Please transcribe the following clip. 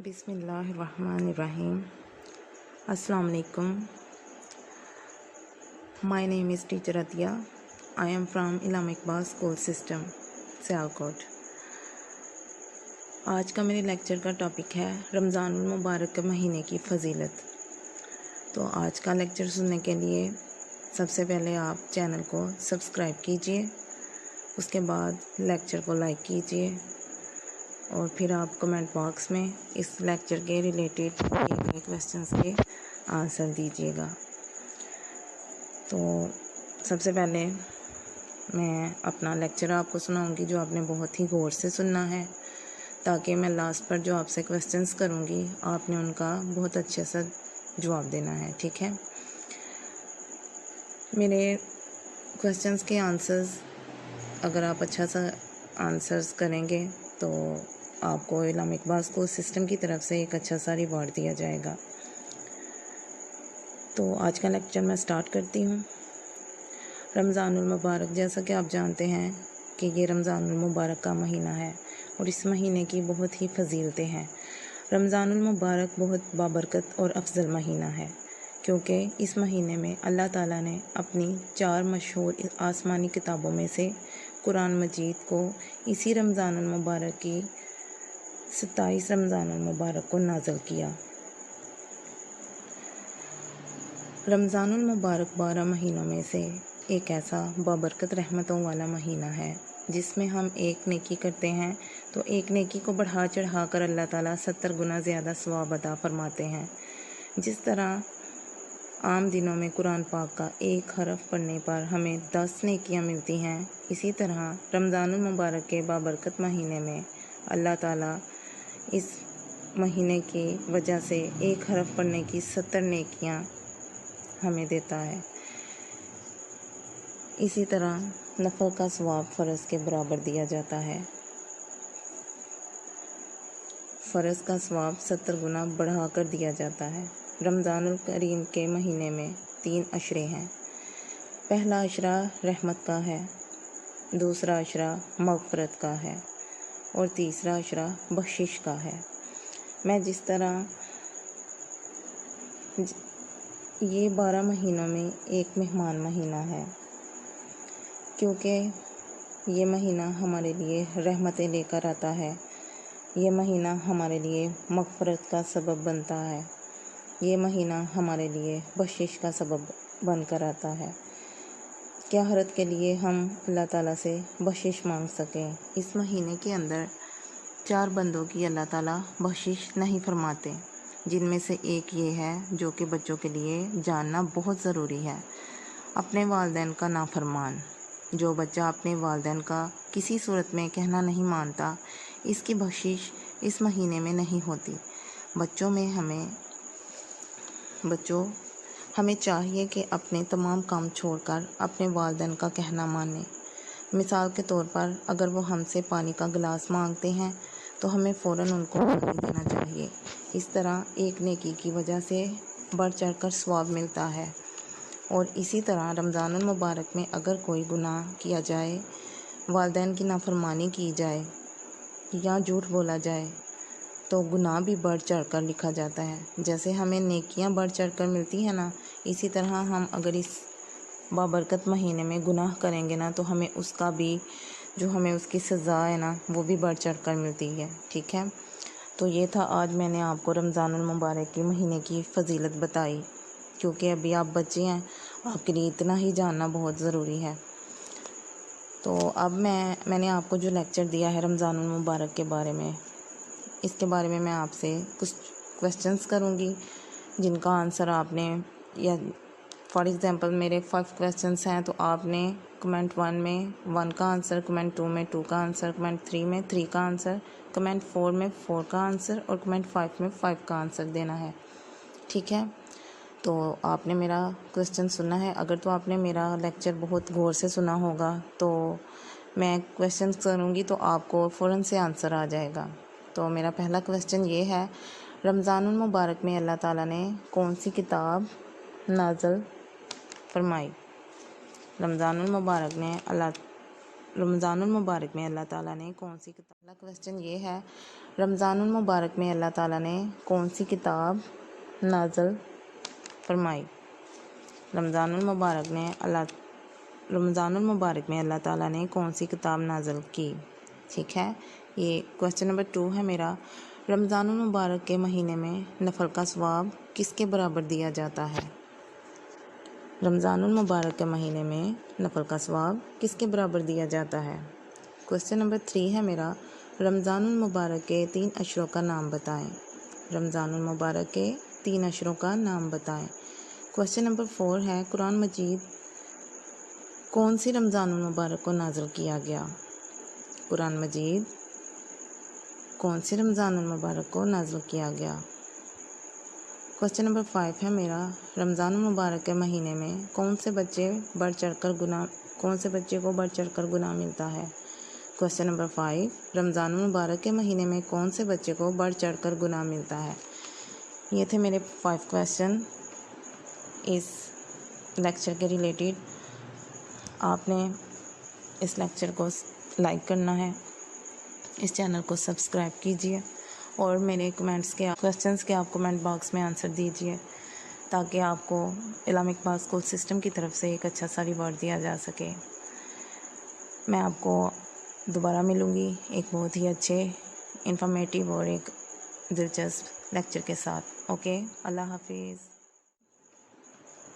بسم اللہ الرحمن الرحیم. السلام علیکم. My name is teacher Atiya. I am from Allama Iqbal school system Sialkot. آج کا میرے لیکچر کا ٹاپک ہے رمضان المبارک کے مہینے کی فضیلت. تو آج کا لیکچر سننے کے لیے سب سے پہلے آپ چینل کو سبسکرائب کیجئے، اس کے بعد لیکچر کو لائک کیجئے اور پھر آپ کمنٹ باکس میں اس لیکچر کے ریلیٹڈ کیے گئے کویسچنس کے آنسر دیجیے گا. تو سب سے پہلے میں اپنا لیکچر آپ کو سناؤں گی جو آپ نے بہت ہی غور سے سننا ہے، تاکہ میں لاسٹ پر جو آپ سے کویسچنس کروں گی آپ نے ان کا بہت اچھے سے جواب دینا ہے. ٹھیک ہے؟ میرے کویسچنس کے آنسرز اگر آپ اچھا سا آنسرز کریں گے تو آپ کو علامہ اقبال اسکول سسٹم کی طرف سے ایک اچھا سا ریوارڈ دیا جائے گا. تو آج کا لیکچر میں سٹارٹ کرتی ہوں. رمضان المبارک، جیسا کہ آپ جانتے ہیں کہ یہ رمضان المبارک کا مہینہ ہے اور اس مہینے کی بہت ہی فضیلتیں ہیں. رمضان المبارک بہت بابرکت اور افضل مہینہ ہے، کیونکہ اس مہینے میں اللہ تعالیٰ نے اپنی 4 مشہور آسمانی کتابوں میں سے قرآن مجید کو اسی رمضان المبارک کی 27 رمضان المبارک کو نازل کیا. رمضان المبارک 12 مہینوں میں سے ایک ایسا بابرکت رحمتوں والا مہینہ ہے جس میں ہم ایک نیکی کرتے ہیں تو ایک نیکی کو بڑھا چڑھا کر اللہ تعالیٰ 70 گنا زیادہ ثواب عطا فرماتے ہیں. جس طرح عام دنوں میں قرآن پاک کا ایک حرف پڑھنے پر ہمیں 10 نیکیاں ملتی ہیں، اسی طرح رمضان المبارک کے بابرکت مہینے میں اللہ تعالیٰ اس مہینے کی وجہ سے ایک حرف پڑھنے کی 70 نیکیاں ہمیں دیتا ہے. اسی طرح نفل کا ثواب فرض کے برابر دیا جاتا ہے. فرض کا ثواب 70 گنا بڑھا کر دیا جاتا ہے. رمضان الکریم کے مہینے میں 3 عشرے ہیں. پہلا عشرہ رحمت کا ہے، دوسرا عشرہ مغفرت کا ہے اور تیسرا عشرہ بخشش کا ہے. میں جس طرح یہ 12 مہینوں میں ایک مہمان مہینہ ہے، کیونکہ یہ مہینہ ہمارے لیے رحمتیں لے کر آتا ہے. یہ مہینہ ہمارے لیے مغفرت کا سبب بنتا ہے. یہ مہینہ ہمارے لیے بخشش کا سبب بن کر آتا ہے کہ آخرت کے لیے ہم اللہ تعالیٰ سے بخشش مانگ سکیں. اس مہینے کے اندر 4 بندوں کی اللہ تعالیٰ بخشش نہیں فرماتے، جن میں سے ایک یہ ہے جو کہ بچوں کے لیے جاننا بہت ضروری ہے: اپنے والدین کا نافرمان. جو بچہ اپنے والدین کا کسی صورت میں کہنا نہیں مانتا، اس کی بخشش اس مہینے میں نہیں ہوتی. ہمیں چاہیے کہ اپنے تمام کام چھوڑ کر اپنے والدین کا کہنا مانیں. مثال کے طور پر اگر وہ ہم سے پانی کا گلاس مانگتے ہیں تو ہمیں فوراً ان کو پانی دینا چاہیے. اس طرح ایک نیکی کی وجہ سے بڑھ چڑھ کر ثواب ملتا ہے. اور اسی طرح رمضان المبارک میں اگر کوئی گناہ کیا جائے، والدین کی نافرمانی کی جائے یا جھوٹ بولا جائے تو گناہ بھی بڑھ چڑھ کر لکھا جاتا ہے. جیسے ہمیں نیکیاں بڑھ چڑھ کر ملتی ہیں نا، اسی طرح ہم اگر اس بابرکت مہینے میں گناہ کریں گے نا تو ہمیں اس کا بھی ہمیں اس کی سزا ہے نا وہ بھی بڑھ چڑھ کر ملتی ہے. ٹھیک ہے؟ تو یہ تھا آج میں نے آپ کو رمضان المبارک کے مہینے کی فضیلت بتائی، کیونکہ ابھی آپ بچے ہیں، آپ کے لیے اتنا ہی جاننا بہت ضروری ہے. تو اب میں نے آپ کو جو لیکچر دیا ہے رمضان المبارک کے بارے میں، اس کے بارے میں آپ سے کچھ کویسچنس کروں گی جن کا آنسر آپ نے، یا فار ایگزامپل میرے 5 کویسچنس ہیں تو آپ نے کمنٹ 1 میں 1 کا آنسر، کمنٹ 2 میں 2 کا آنسر، کمنٹ 3 میں 3 کا آنسر، کمنٹ 4 میں 4 کا آنسر اور کمنٹ 5 میں 5 کا آنسر دینا ہے. ٹھیک ہے؟ تو آپ نے میرا کویسچن سننا ہے. اگر تو آپ نے میرا لیکچر بہت غور سے سنا ہوگا تو میں کویسچنس کروں گی تو آپ کو فوراً سے آنسر آ جائے گا. تو میرا پہلا کویسچن یہ ہے: رمضان المبارک میں اللہ تعالیٰ نے کون سی کتاب نازل فرمائی؟ رمضان المبارک میں اللہ تعالیٰ نے کون سی کتاب؟ پہلا کویسچن یہ ہے: رمضان المبارک میں اللہ تعالیٰ نے کون سی کتاب نازل فرمائی؟ رمضان المبارک میں اللہ تعالیٰ نے کون سی کتاب نازل کی؟ ٹھیک ہے، یہ کویسچن نمبر 2 ہے میرا۔ رمضان المبارک کے مہینے میں نفل کا ثواب کس کے برابر دیا جاتا ہے؟ رمضان المبارک کے مہینے میں نفل کا ثواب کس کے برابر دیا جاتا ہے؟ کویسچن نمبر 3 ہے میرا۔ رمضان المبارک کے 3 اشروں کا نام بتائیں۔ رمضان المبارک کے 3 اشروں کا نام بتائیں۔ کویسچن نمبر 4 ہے، قرآن مجید کون سی رمضان المبارک کو نازل کیا گیا؟ قرآن مجید کون سی رمضان المبارک کو نازل کیا گیا؟ کویسچن نمبر 5 ہے میرا۔ رمضان المبارک کے مہینے میں کون سے بچے کو بڑھ چڑھ کر گناہ ملتا ہے؟ کویسچن نمبر 5، رمضان المبارک کے مہینے میں کون سے بچے کو بڑھ چڑھ کر گناہ ملتا ہے؟ یہ تھے میرے 5 کویسچن اس لیکچر کے ریلیٹڈ۔ آپ نے اس لیکچر کو لائک کرنا ہے، اس چینل کو سبسکرائب کیجیے، اور میرے کویسچنس کے آپ کمنٹ باکس میں آنسر دیجیے، تاکہ آپ کو علام اقبال اسکول سسٹم کی طرف سے ایک اچھا سا ریوارڈ دیا جا سکے۔ میں آپ کو دوبارہ ملوں گی ایک بہت ہی اچھے انفارمیٹیو اور ایک دلچسپ لیکچر کے ساتھ۔ اوکے، اللہ حافظ۔